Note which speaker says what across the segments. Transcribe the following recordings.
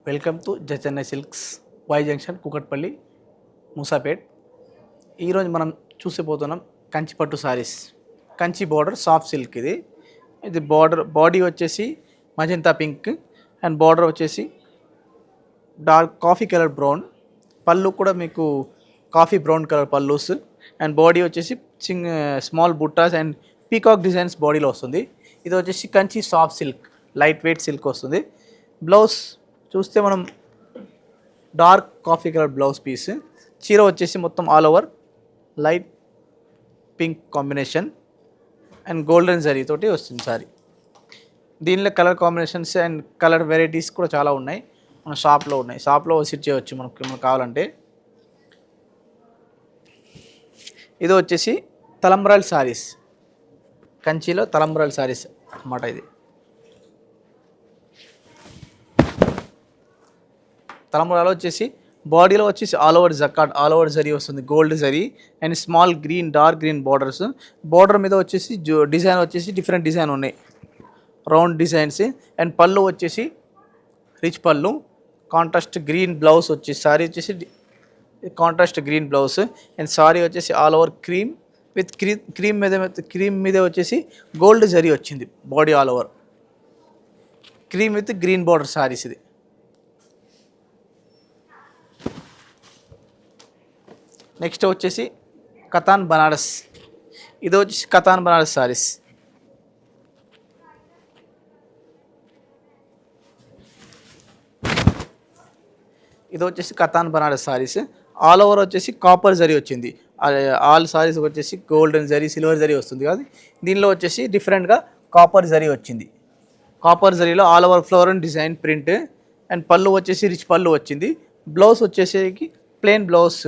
Speaker 1: Welcome to Chennai silks Y junction Kukatpally Moosapet. ఈరోజు మనం చూసిపోతున్నాం కంచి పట్టు sarees. Kanchi border soft silk. ఇది బార్డర్ బాడీ వచ్చేసి మజంతా పింక్ అండ్ బార్డర్ వచ్చేసి డార్క్ కాఫీ కలర్ బ్రౌన్. పళ్ళు కూడా మీకు కాఫీ బ్రౌన్ కలర్ పళ్ళుస్ అండ్ బాడీ వచ్చేసి స్మాల్ బుట్టాస్ అండ్ పీకాక్ డిజైన్స్ బాడీలో వస్తుంది. ఇది వచ్చేసి Kanchi soft silk light weight silk వస్తుంది. బ్లౌజ్ చూస్తే మనం dark coffee colour blouse piece. చీర వచ్చేసి మొత్తం all over light pink combination and golden zari తోటి వస్తుంది సారీ. దీనిలో colour combinations and colour varieties కూడా చాలా ఉన్నాయి. మన షాప్లో ఉన్నాయి. షాప్లో విజిట్ చేయవచ్చు మనకు కావాలంటే. ఇది వచ్చేసి తలంబ్రాల్ సారీస్. కంచిలో తలంబ్రాల్ సారీస్ అన్నమాట. ఇది తలంబ్రాలో వచ్చేసి బాడీలో వచ్చేసి all over jacquard all over zari వస్తుంది, gold zari and small green dark green borders. Border మీద వచ్చేసి డిజైన్ వచ్చేసి డిఫరెంట్ డిజైన్ ఉన్నాయి, రౌండ్ డిజైన్స్. అండ్ పళ్ళు వచ్చేసి rich pallu, contrast green blouse వచ్చేసి సారీ వచ్చేసి contrast green blouse and sari వచ్చేసి all over cream with cream మీద వచ్చేసి గోల్డ్ జరీ వచ్చింది. Body all over cream with green border saris. ఇది నెక్స్ట్ వచ్చేసి కతాన్ బనారస్. ఇది వచ్చేసి కతాన్ బనారస్ సారీస్. ఇది వచ్చేసి కతాన్ బనారస్ సారీస్. ఆల్ ఓవర్ వచ్చేసి కాపర్ జరీ వచ్చింది. ఆల్ సారీస్ వచ్చేసి గోల్డెన్ జరీ సిల్వర్ జరీ వస్తుంది కాదు. దీనిలో వచ్చేసి డిఫరెంట్గా కాపర్ జరీ వచ్చింది. కాపర్ జరీలో all over floral design print and pallu వచ్చేసి రిచ్ పళ్ళు వచ్చింది. బ్లౌజ్ వచ్చేసరికి plain blouse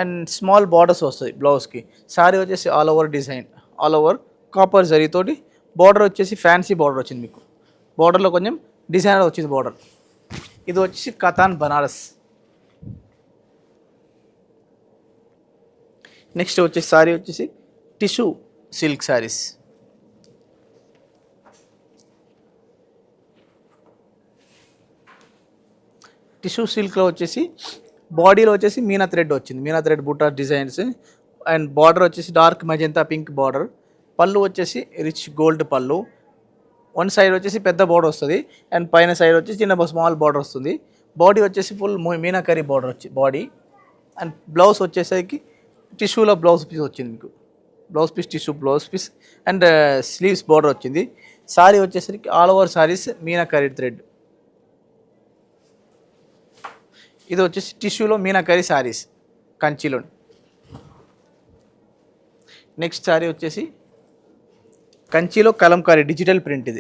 Speaker 1: and small borders వస్తుంది బ్లౌజ్కి. సారీ వచ్చేసి all over design all over copper జరీతోటి. బార్డర్ వచ్చేసి ఫ్యాన్సీ బార్డర్ వచ్చింది. మీకు బార్డర్లో కొంచెం డిజైనర్ వచ్చింది బార్డర్. ఇది వచ్చేసి కతాన్ బనారస్. నెక్స్ట్ వచ్చేసి సారీ వచ్చేసి టిష్యూ సిల్క్ సారీస్. టిష్యూ సిల్క్లో వచ్చేసి బాడీలో వచ్చేసి మీనా థ్రెడ్ వచ్చింది, meena thread buta designs and border వచ్చేసి డార్క్ మజంతా పింక్ బార్డర్. పళ్ళు వచ్చేసి రిచ్ గోల్డ్ పళ్ళు. వన్ సైడ్ వచ్చేసి పెద్ద బార్డర్ వస్తుంది అండ్ పైన సైడ్ వచ్చేసి చిన్న స్మాల్ బార్డర్ వస్తుంది. బాడీ వచ్చేసి ఫుల్ మీనాకరీ బార్డర్ వచ్చి బాడీ అండ్ బ్లౌజ్ వచ్చేసరికి టిష్యూలో బ్లౌజ్ పీస్ వచ్చింది. మీకు blouse piece tissue blouse piece and sleeves border వచ్చింది. సారీ వచ్చేసరికి all over sarees meenakari thread. ఇది వచ్చేసి టిష్యూలో మీనాకరీ సారీస్ కంచిలో. నెక్స్ట్ సారీ వచ్చేసి కంచిలో కలంకారీ డిజిటల్ ప్రింట్.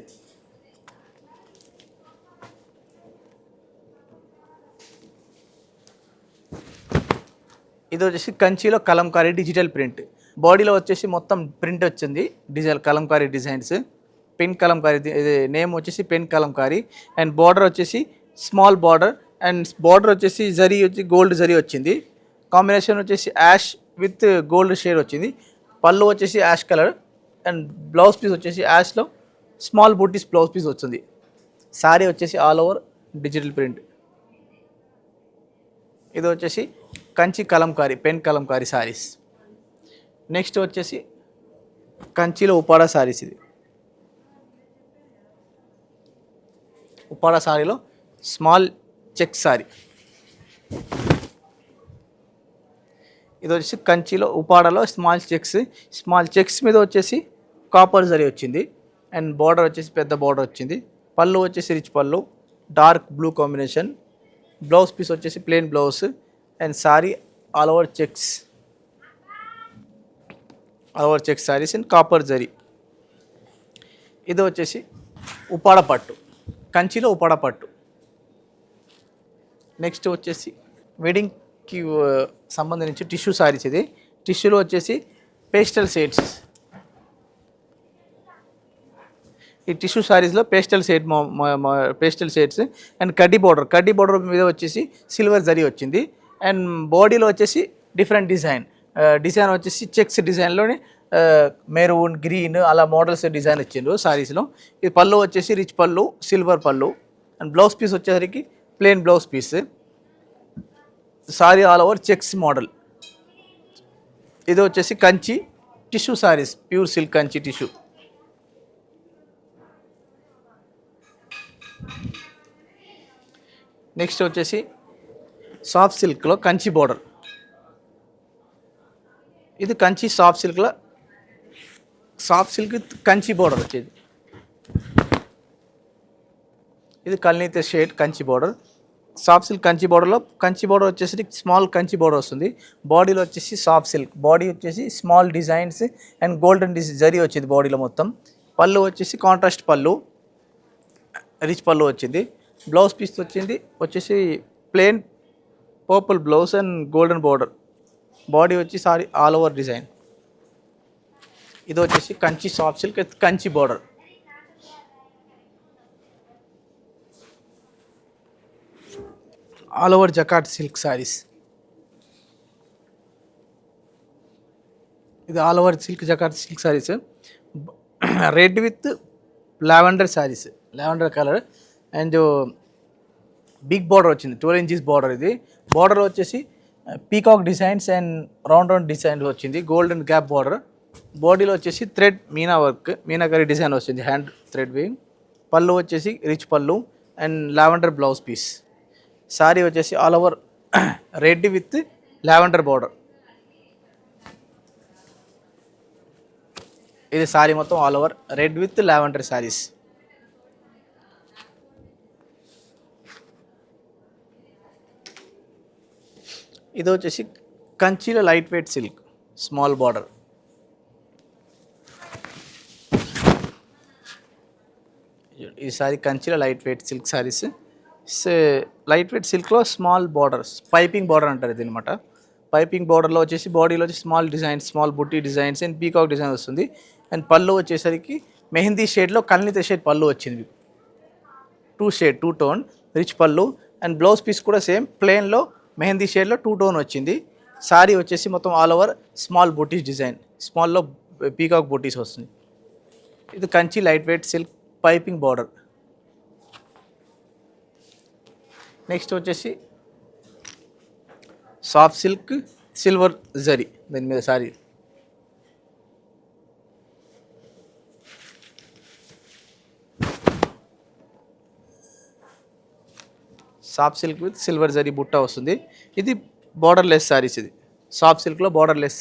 Speaker 1: ఇది వచ్చేసి కంచిలో కలంకారీ డిజిటల్ ప్రింట్. బాడీలో వచ్చేసి మొత్తం ప్రింట్ వచ్చింది design Kalamkari designs. Pen Kalamkari ఇది నేమ్ వచ్చేసి పెన్ కలంకారీ అండ్ బార్డర్ వచ్చేసి స్మాల్ బార్డర్ అండ్ బార్డర్ వచ్చేసి జరీ వచ్చి గోల్డ్ జరీ వచ్చింది. కాంబినేషన్ వచ్చేసి యాష్ విత్ గోల్డ్ షేడ్ వచ్చింది. పళ్ళు వచ్చేసి ash colour and blouse piece వచ్చేసి యాష్లో స్మాల్ బూటీస్ బ్లౌజ్ పీస్ వచ్చింది. సారీ వచ్చేసి ఆల్ ఓవర్ డిజిటల్ ప్రింట్. ఇది వచ్చేసి Kanchi Kalamkari pen Kalamkari sarees. Next వచ్చేసి కంచిలో ఉపాడా సారీస్. ఇది ఉపాడా సారీలో స్మాల్ చెక్ సారీ. ఇది వచ్చేసి కంచిలో ఉపాడలో స్మాల్ చెక్స్ మీద వచ్చేసి కాపర్ జరీ వచ్చింది అండ్ బార్డర్ వచ్చేసి పెద్ద బార్డర్ వచ్చింది. పళ్ళు వచ్చేసి rich pallu dark blue combination. Blouse piece వచ్చేసి plain blouse and sari all over checks saris and copper zari. ఇది వచ్చేసి ఉపాడ పట్టు కంచిలో ఉపాడ పట్టు. నెక్స్ట్ వచ్చేసి వెడ్డింగ్కి సంబంధించి టిష్యూ సారీస్. ఇది టిష్యూలో వచ్చేసి పేస్టల్ షేడ్స్. ఈ టిష్యూ సారీస్లో పేస్టల్ షేడ్స్ అండ్ కడ్డీ బార్డర్ మీద వచ్చేసి సిల్వర్ జరీ వచ్చింది అండ్ బాడీలో వచ్చేసి డిఫరెంట్ డిజైన్ వచ్చేసి చెక్స్ డిజైన్లోనే మెరూన్ గ్రీన్ అలా మోడల్స్ డిజైన్ వచ్చిండ్రు సారీస్లో. ఇది పళ్ళు వచ్చేసి రిచ్ పళ్ళు సిల్వర్ పళ్ళు అండ్ బ్లౌజ్ పీస్ వచ్చేసరికి plain blouse piece. Saree all over checks model. ఇది వచ్చేసి Kanchi tissue sarees, pure silk Kanchi tissue. Next వచ్చేసి సాఫ్ట్ సిల్క్లో కంచి బోర్డర్. ఇది కంచి సాఫ్ట్ సిల్క్లో సాఫ్ట్ సిల్క్ కంచి బోర్డర్ వచ్చేది. ఇది కల్నీత shade Kanchi border. Soft silk Kanchi బోర్డర్లో కంచి బోర్డర్ వచ్చేసి స్మాల్ కంచి బోర్డర్ వస్తుంది. బాడీలో వచ్చేసి సాఫ్ట్ సిల్క్, బాడీ వచ్చేసి small designs and golden zari వచ్చింది బాడీలో మొత్తం. పళ్ళు వచ్చేసి కాంట్రాస్ట్ పళ్ళు, రిచ్ పళ్ళు వచ్చింది. బ్లౌజ్ పీస్ వచ్చేసి plain purple blouse and golden border. Body వచ్చి సారీ ఆల్ ఓవర్ డిజైన్. ఇది వచ్చేసి Kanchi soft silk Kanchi border. All over jacquard silk saris. ఇది all over silk jacquard silk saris. Red with lavender saris, lavender colour and big border వచ్చింది, 12 inches border. ఇది border వచ్చేసి peacock designs and round design వచ్చింది, golden gap border. బాడీలో వచ్చేసి thread meena work, meenakari design వచ్చింది, hand thread weaving. Pallu వచ్చేసి rich pallu and lavender blouse piece. Sari వచ్చేసి all over red with lavender border. ఇది సారీ మొత్తం all over red with lavender saris. ఇది వచ్చేసి కంచిలో light weight silk small border. ఈ సారీ కంచిలో light weight silk saris. Light weight సిల్క్లో స్మాల్ బార్డర్స్, పైపింగ్ బార్డర్ అంటారు ఇది అనమాట. పైపింగ్ బార్డర్లో వచ్చేసి బాడీలో వచ్చి small designs, small butti designs and peacock design వస్తుంది. అండ్ పళ్ళు వచ్చేసరికి మెహందీ షేడ్లో కల్నిత షేడ్ పళ్ళు వచ్చింది, 2 tone rich pallu. And blouse piece కూడా సేమ్ ప్లెయిన్లో మెహందీ షేడ్లో 2 టోన్ వచ్చింది. సారీ వచ్చేసి మొత్తం ఆల్ ఓవర్ స్మాల్ బుటీస్ డిజైన్, స్మాల్లో పీకాక్ బుటీస్ వస్తుంది. ఇది Kanchi light weight silk piping border. Next వచ్చేసి సాఫ్ట్ సిల్క్ సిల్వర్ జరీ, దాని మీద sorry. Soft silk with silver zari బుట్ట వస్తుంది. ఇది బార్డర్లెస్ సారీస్. ఇది సాఫ్ట్ సిల్క్లో బార్డర్లెస్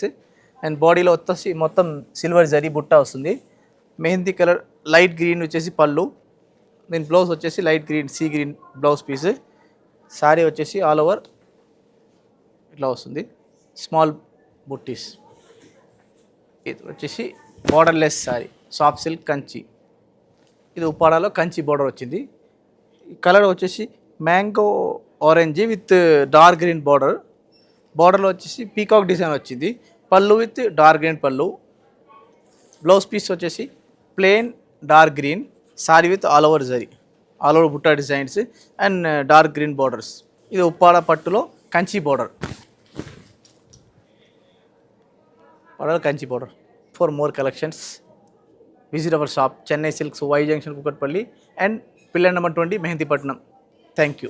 Speaker 1: అండ్ బాడీలో వచ్చేసి మొత్తం సిల్వర్ జరీ బుట్ట వస్తుంది. మెహందీ కలర్ లైట్ గ్రీన్ వచ్చేసి పళ్ళు, దీని బ్లౌజ్ వచ్చేసి light green sea green blouse piece. Sari వచ్చేసి ఆల్ ఓవర్ ఇట్లా వస్తుంది, స్మాల్ బుట్టీస్. ఇది వచ్చేసి borderless sari soft silk Kanchi. ఇది ఉప్పాడాలో కంచి బార్డర్ వచ్చింది. ఈ కలర్ వచ్చేసి mango orange with dark green border. బార్డర్లో వచ్చేసి పీకాక్ డిజైన్ వచ్చింది. Pallu with dark green pallu. Blouse piece వచ్చేసి plain dark green, sari with all over zari, all over butta designs and dark green borders. ఇది ఉప్పాడ పట్టులో Kanchi border, Kanchi border. For more collections visit our shop, Chennai silks, Y junction, Kukatpally and pillar number 20, Mehdipatnam. Thank you.